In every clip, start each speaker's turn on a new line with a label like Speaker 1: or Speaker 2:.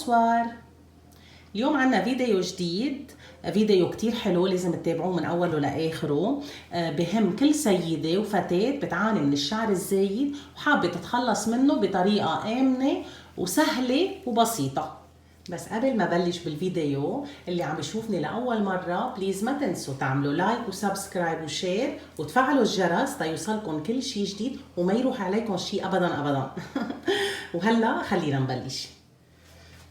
Speaker 1: بونسوار. اليوم عنا فيديو جديد، فيديو كتير حلو لازم تتابعوه من أوله لآخره. بهم كل سيدة وفتاة بتعاني من الشعر الزايد وحابة تتخلص منه بطريقة آمنة وسهلة وبسيطة. بس قبل ما بلش بالفيديو، اللي عم يشوفني لأول مرة بليز ما تنسوا تعملوا لايك وسبسكرايب وشير وتفعلوا الجرس تيوصلكم كل شي جديد وما يروح عليكم شي أبدا أبدا. وهلا خلينا نبلش.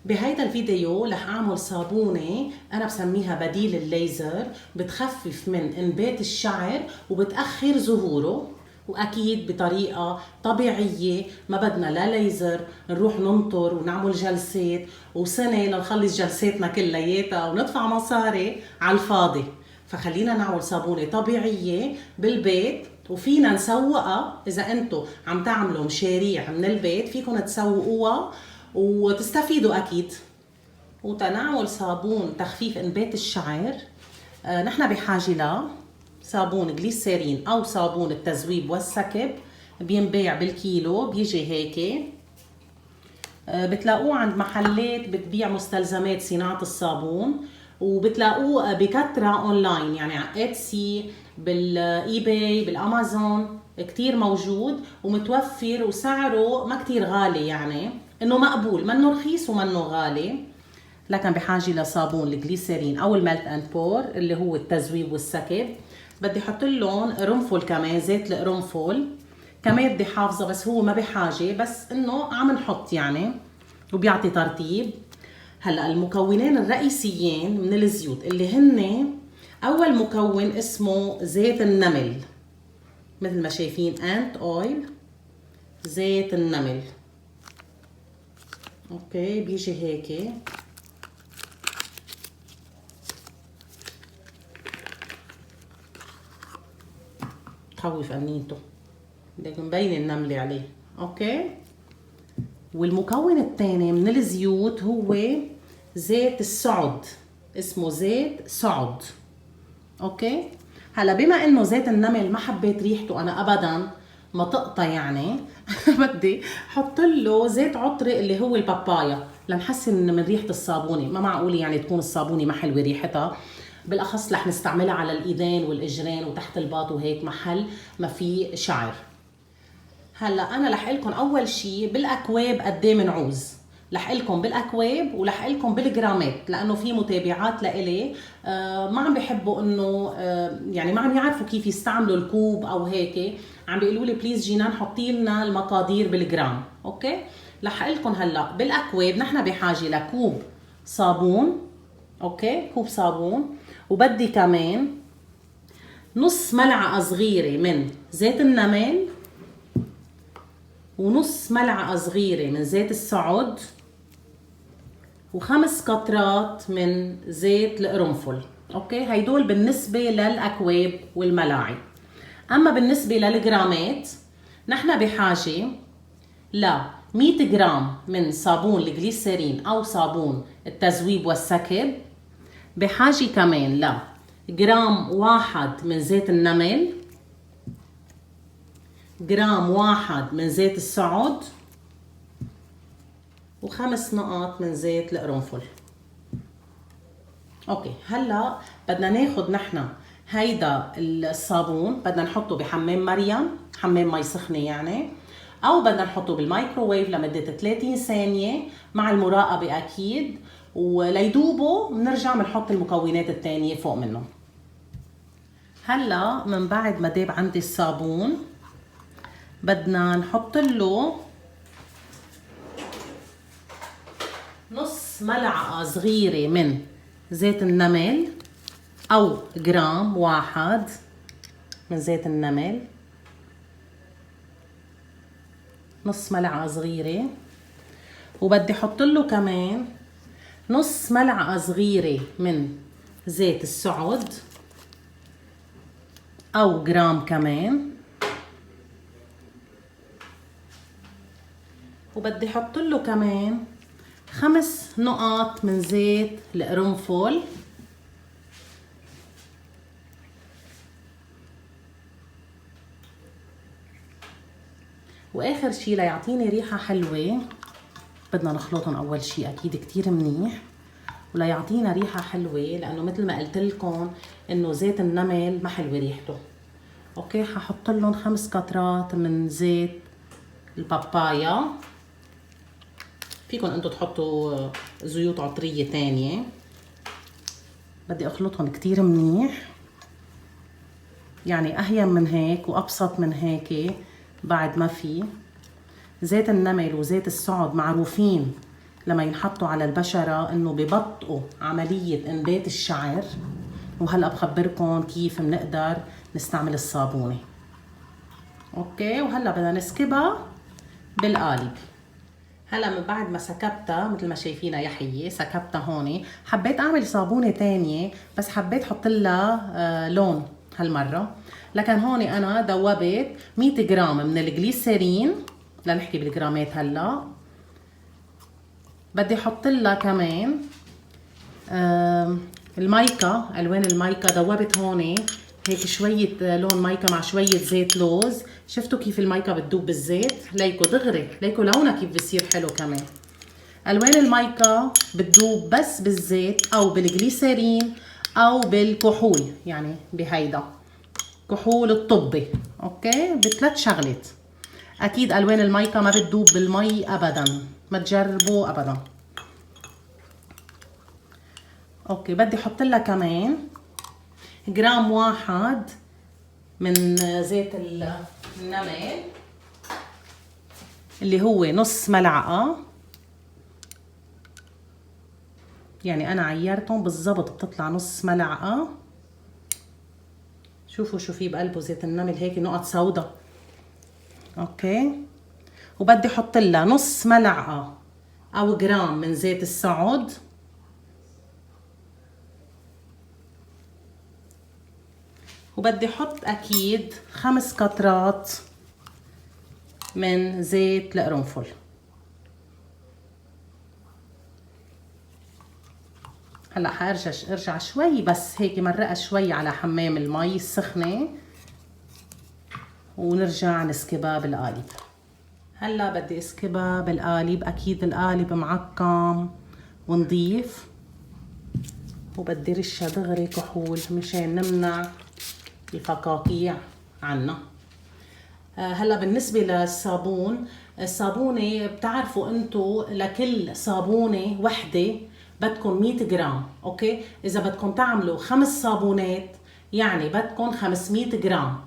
Speaker 1: بهيدا الفيديو رح اعمل صابونة انا بسميها بديل الليزر، بتخفف من انبات الشعر وبتأخر ظهوره، واكيد بطريقة طبيعية، ما بدنا لا ليزر نروح ننطر ونعمل جلسات وسنة لنخلص جلساتنا كلياتها وندفع مصاري على الفاضي. فخلينا نعمل صابونة طبيعية بالبيت، وفينا نسوقها. اذا انتم عم تعملوا مشاريع من البيت فيكم تسوقوها وتستفيدوا اكيد. وتنعمل صابون تخفيف انبات الشعر، نحن بحاجه ل صابون جليسيرين او صابون التذويب والسكب، بينباع بالكيلو، بيجي هيك. بتلاقوه عند محلات بتبيع مستلزمات صناعه الصابون، وبتلاقوه بكثره اونلاين، يعني على اتسي، بالاي باي، بالامازون، كتير موجود ومتوفر وسعره ما كتير غالي، يعني انه مقبول، منه رخيص ومنه غالي. لكن بحاجه لصابون الجليسيرين او الميلت اند بور اللي هو التذويب والسكب. بدي احط لهم قرنفل كمان، زيت القرنفل كمان بدي حافظه، بس هو ما بحاجه، بس انه عم نحط يعني وبيعطي ترطيب. هلا المكونين الرئيسيين من الزيوت اللي هن: اول مكون اسمه زيت النمل، مثل ما شايفين انت اويل، زيت النمل. اوكي، بيجي هيك. خوف امنيته، بدك مبين النملة عليه. اوكي. والمكون الثاني من الزيوت هو زيت السعد، اسمه زيت سعد. اوكي. هلا بما انه زيت النمل ما حبيت ريحته انا ابدا، ما تقطع يعني بدي حط له زيت عطري اللي هو البابايا لنحسن من ريحه الصابونه. ما معقول يعني تكون الصابونه ما حلوه ريحتها، بالاخص رح نستعملها على الايدين والاجرين وتحت الباط وهيك محل ما في شعر. هلا انا رح لكم اول شيء بالاكواب قد ايه بنعوز، رح لكم بالاكواب ورح لكم بالجرامات، لانه في متابعات لإلي ما عم بيحبوا انه يعني ما عم يعرفوا كيف يستعملوا الكوب او هيك، عم بيقولوا لي بليز جينان حطي لنا المقادير بالجرام. اوكي، رح لكم هلا بالاكواب. نحن بحاجه لكوب صابون، اوكي، كوب صابون، وبدي كمان نص ملعقه صغيره من زيت النمل، ونص ملعقة صغيرة من زيت السعد، و5 قطرات من زيت القرنفل. اوكي، هيدول بالنسبة للأكواب والملاعق. أما بالنسبة للجرامات، نحن بحاجة ل 100 جرام من صابون الجليسيرين أو صابون التذويب والسكب، بحاجة كمان ل جرام واحد من زيت النمل، جرام واحد من زيت السعد، و5 نقط من زيت القرنفل. اوكي، هلا بدنا ناخد نحن هيدا الصابون، بدنا نحطه بحمام مريم، حمام مي سخنه يعني، او بدنا نحطه بالمايكروويف لمده 30 ثانيه مع المراقبه اكيد، وليدوبوا بنرجع بنحط المكونات الثانيه فوق منه. هلا من بعد ما داب عندي الصابون، بدنا نحط له نص ملعقة صغيرة من زيت النمل أو جرام واحد من زيت النمل، نص ملعقة صغيرة. وبدي حط له كمان نص ملعقة صغيرة من زيت السعد أو جرام كمان. وبدي حط له كمان 5 نقط من زيت القرنفل. واخر شي ليعطيني ريحة حلوة بدنا نخلطهم اول شيء اكيد كتير منيح، ولا يعطينا ريحه حلوه، لانه مثل ما قلت لكم انه زيت النمل ما حلوه ريحته. اوكي، ححط لهم 5 قطرات من زيت البابايا. فيكم انتم تحطوا زيوت عطريه تانية. بدي اخلطهم كتير منيح، يعني اهين من هيك وابسط من هيك بعد ما في. زيت النمل وزيت السعد معروفين لما ينحطوا على البشرة انه ببطئوا عملية انبات الشعر، وهلأ بخبركم كيف بنقدر نستعمل الصابونة. اوكي، وهلأ بدنا نسكبها بالقالب. هلا من بعد ما سكبتها مثل ما شايفينها يحيى، سكبتها هون. حبيت اعمل صابونة تانية بس حبيت احط لها لون هالمرة، لكن هون انا دوبت 100 جرام من الجليسرين، لنحكي بالجرامات هلا. بدي احط لها كمان المايكا، الوان المايكا. دوبت هون هيك شوية لون مايكا مع شوية زيت لوز. شفتوا كيف المايكا بتدوب بالزيت؟ ليكو دغري، ليكو لونها كيف بصير حلو كمان. الوان المايكا بتدوب بس بالزيت او بالجليسرين او بالكحول، يعني بهيدا كحول الطبي. اوكي، بثلاث شغلات. اكيد الوان المايكا ما بتدوب بالمي ابدا، ما تجربوا ابدا. اوكي، بدي احط لها كمان جرام واحد من زيت النمل اللي هو نص ملعقة. يعني انا عيرتهم بالضبط، بتطلع نص ملعقة. شوفوا شو في بقلبه زيت النمل، هيك نقط سوداء. اوكي، وبدي احط لها نص ملعقة او جرام من زيت السعد، وبدي احط اكيد 5 قطرات من زيت القرنفل. هلا ارجع شوي بس هيك مرقه شوي على حمام المي السخنه، ونرجع نسكبها بالقالب. هلا بدي اسكبها بالقالب. اكيد القالب معقم ونظيف، وبدي رشها دغري كحول مشان نمنع الفقاقيع عنا. هلا بالنسبة للصابون، الصابونة بتعرفوا انتو لكل صابونة وحدة بدكم 100 جرام. اوكي، اذا بدكم تعملوا 5 صابونات يعني بدكم 500 جرام.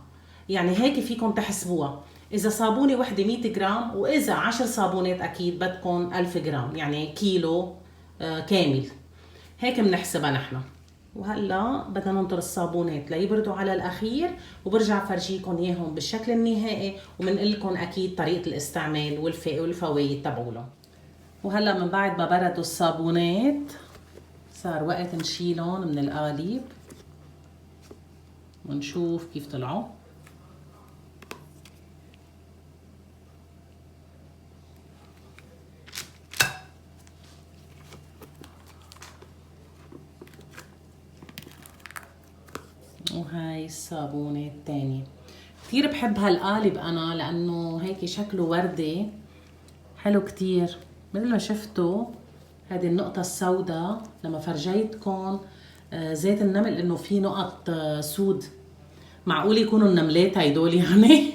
Speaker 1: يعني هيك فيكم تحسبوها. اذا صابونة وحدة 100 جرام، واذا 10 صابونات اكيد بدكم 1000 جرام، يعني كيلو كامل. هيك بنحسبها نحن. وهلا بدنا ننطر الصابونات ليبردوا على الاخير، وبرجع فرجيكم اياهم بالشكل النهائي، وبنقول لكم اكيد طريقه الاستعمال والفوائد تبعولهم. وهلا من بعد ما بردوا الصابونات صار وقت نشيلهم من القالب ونشوف كيف طلعوا. وهاي الصابونة الثانية. كتير بحب هالقالب انا لانه هيك شكله وردي حلو كتير. مثل ما شفتوا هذه النقطة السوداء لما فرجيتكم زيت النمل انه في نقط سود. معقول يكونوا النملات هيدول يعني؟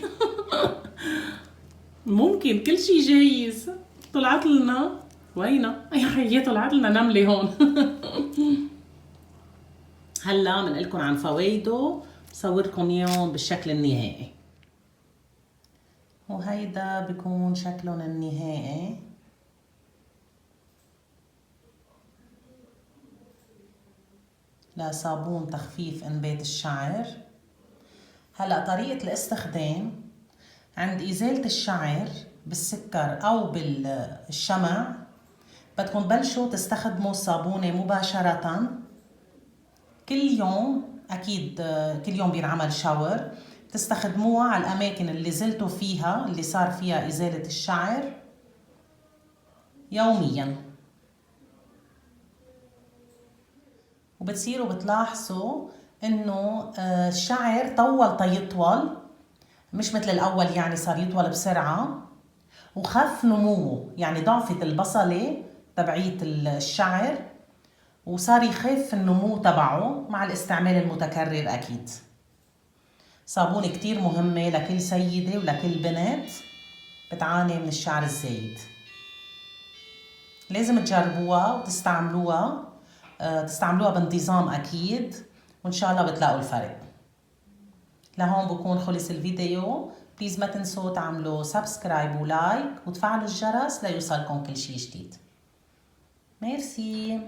Speaker 1: ممكن، كل شي جايز. طلعت لنا وينا يا حيي، طلعت لنا نملة هون. هلا بنقلكم عن فوايده، بصوركم اياهم بالشكل النهائي. وهيدا بيكون شكلهم النهائي. لصابون تخفيف انبات الشعر. هلا طريقة الاستخدام: عند ازالة الشعر بالسكر او بالشمع بدكم تبلشوا تستخدموا الصابونة مباشرة كل يوم. اكيد كل يوم بينعمل شاور، تستخدموها على الاماكن اللي زلتوا فيها، اللي صار فيها ازالة الشعر يوميا. وبتصيروا بتلاحظوا انه الشعر طول تيطول، مش مثل الاول يعني صار يطول بسرعة. وخف نموه، يعني ضعفت البصلة تبعية الشعر وصار يخف النمو تبعه مع الاستعمال المتكرر أكيد. صابونة كتير مهمة لكل سيدة ولكل بنت بتعاني من الشعر الزايد. لازم تجربوها وتستعملوها، تستعملوها بانتظام أكيد، وإن شاء الله بتلاقوا الفرق. لهون بكون خلص الفيديو. بليز ما تنسوا تعملوا سبسكرايب ولايك وتفعلوا الجرس ليوصلكم كل شي جديد. ميرسي.